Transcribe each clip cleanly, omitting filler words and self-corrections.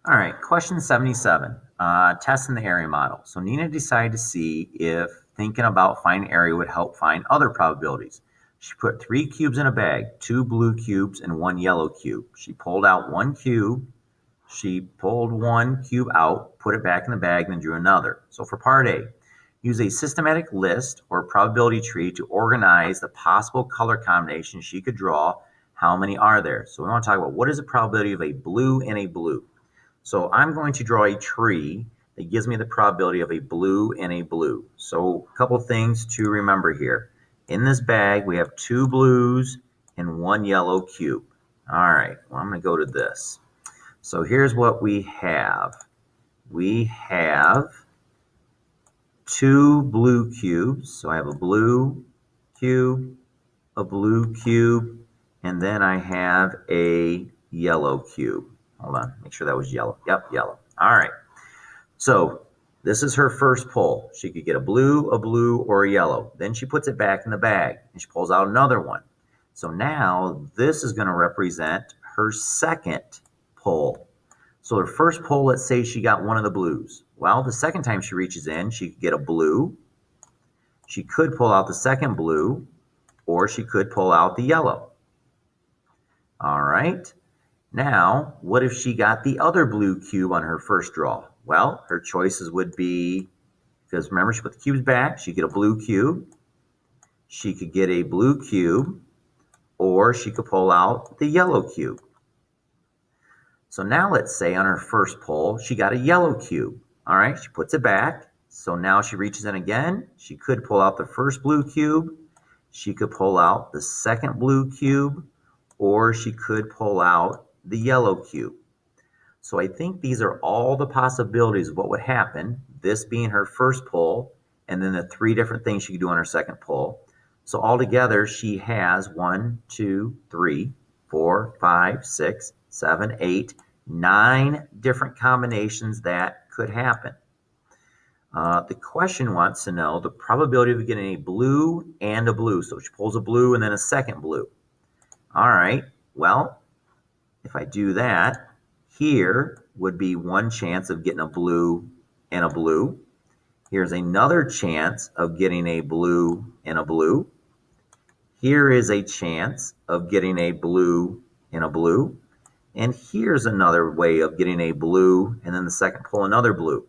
All right, question 77. Testing the area model. So Nina decided to see if thinking about finding area would help find other probabilities. She put 3 cubes in a bag, 2 blue cubes and 1 yellow cube. She pulled out 1 cube. She pulled 1 cube out, put it back in the bag, and then drew another. So for part A, use a systematic list or probability tree to organize the possible color combinations she could draw. How many are there? So we want to talk about what is the probability of a blue and a blue. So I'm going to draw a tree that gives me the probability of a blue and a blue. So a couple things to remember here. In this bag, we have 2 blues and 1 yellow cube. All right, well, I'm going to go to this. So here's what we have. We have 2 blue cubes. So I have a blue cube, a blue cube, and then I have a yellow cube. Hold on, make sure that was yellow. Yep, yellow. All right. So this is her first pull. She could get a blue, or a yellow. Then she puts it back in the bag and she pulls out another one. So now this is going to represent her second pull. So her first pull, let's say she got one of the blues. Well, the second time she reaches in, she could get a blue. She could pull out the second blue, or she could pull out the yellow. All right. Now, what if she got the other blue cube on her first draw? Well, her choices would be, because remember, she put the cubes back, she could get a blue cube, she could get a blue cube, or she could pull out the yellow cube. So now let's say on her first pull, she got a yellow cube. All right, she puts it back. So now she reaches in again. She could pull out the first blue cube, she could pull out the second blue cube, or she could pull out the yellow cube. So I think these are all the possibilities of what would happen, this being her first pull, and then the 3 different things she could do on her second pull. So altogether, she has 1, 2, 3, 4, 5, 6, 7, 8, 9 different combinations that could happen. The question wants to know the probability of getting a blue and a blue. So she pulls a blue and then a second blue. All right, well, if I do that, here would be one chance of getting a blue and a blue. Here's another chance of getting a blue and a blue. Here is a chance of getting a blue and a blue. And here's another way of getting a blue and then the second pull another blue.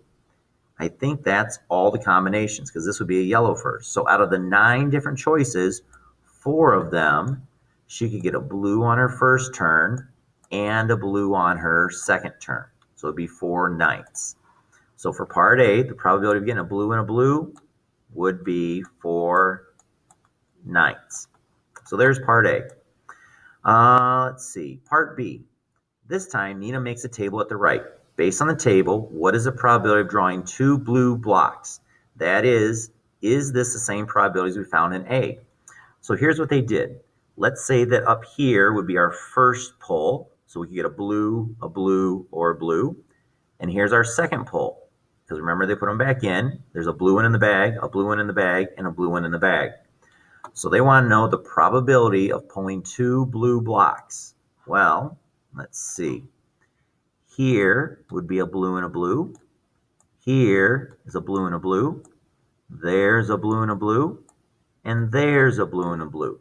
I think that's all the combinations because this would be a yellow first. So out of the 9 different choices, 4 of them, she could get a blue on her first turn and a blue on her second turn. So it'd be 4 ninths. So for part A, the probability of getting a blue and a blue would be 4 ninths. So there's part A. Let's see, part B. This time, Nina makes a table at the right. Based on the table, what is the probability of drawing 2 blue blocks? That is this the same probabilities we found in A? So here's what they did. Let's say that up here would be our first pull. So we could get a blue, or a blue. And here's our second pull. Because remember, they put them back in. There's a blue one in the bag, a blue one in the bag, and a blue one in the bag. So they want to know the probability of pulling 2 blue blocks. Well, let's see. Here would be a blue and a blue. Here is a blue and a blue. There's a blue and a blue. And there's a blue and a blue.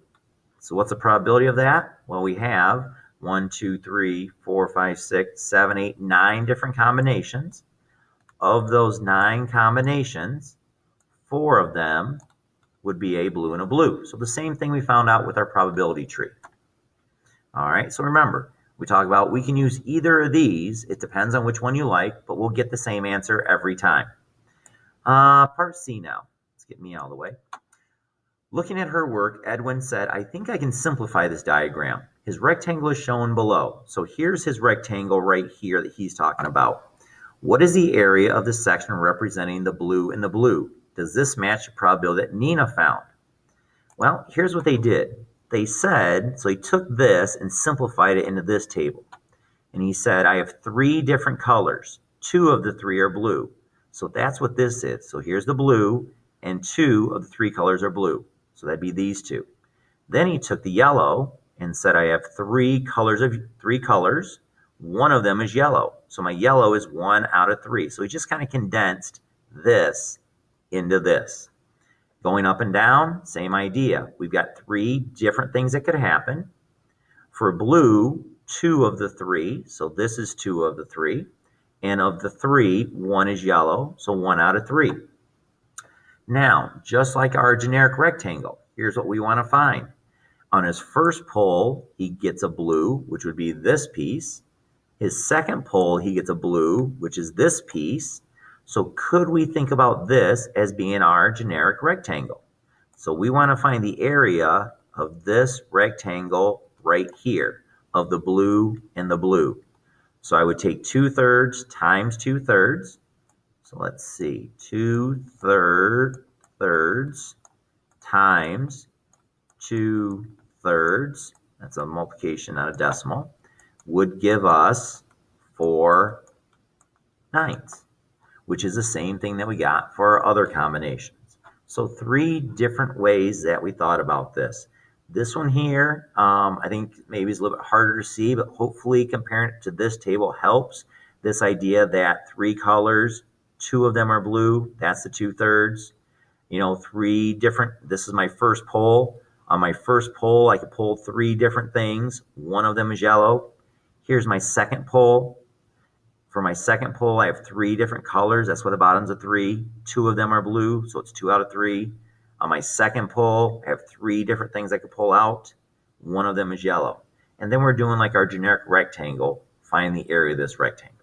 So what's the probability of that? Well, we have 1, 2, 3, 4, 5, 6, 7, 8, 9 different combinations. Of those 9 combinations, 4 of them would be a blue and a blue. So the same thing we found out with our probability tree. All right, so remember, we talk about we can use either of these. It depends on which one you like, but we'll get the same answer every time. Part C now. Let's get me out of the way. Looking at her work, Edwin said, I think I can simplify this diagram. His rectangle is shown below. So here's his rectangle right here that he's talking about. What is the area of the section representing the blue and the blue? Does this match the probability that Nina found? Well, here's what they did. They said, so he took this and simplified it into this table. And he said, I have 3 different colors. 2 of the 3 are blue. So that's what this is. So here's the blue, and 2 of the 3 colors are blue. So that'd be these 2. Then he took the yellow and said, I have 3 colors. One of them is yellow. So my yellow is 1 out of 3. So we just kind of condensed this into this. Going up and down, same idea. We've got 3 different things that could happen. For blue, 2 of the 3. So this is 2 of the 3. And of the 3, 1 is yellow. So 1 out of 3. Now, just like our generic rectangle, here's what we want to find. On his first pull, he gets a blue, which would be this piece. His second pull, he gets a blue, which is this piece. So could we think about this as being our generic rectangle? So we want to find the area of this rectangle right here, of the blue and the blue. So I would take 2/3 times 2/3. So let's see, 2/3 times 2/3, that's a multiplication, not a decimal, would give us 4/9, which is the same thing that we got for our other combinations. So 3 different ways that we thought about this. This one here, I think maybe is a little bit harder to see, but hopefully comparing it to this table helps. This idea that 3 colors, 2 of them are blue, that's the 2/3. 3 different, this is my first pull. On my first pull, I could pull 3 different things. One of them is yellow. Here's my second pull. For my second pull, I have 3 different colors. That's why the bottom's a 3. 2 of them are blue, so it's 2 out of 3. On my second pull, I have 3 different things I could pull out. One of them is yellow. And then we're doing like our generic rectangle, find the area of this rectangle.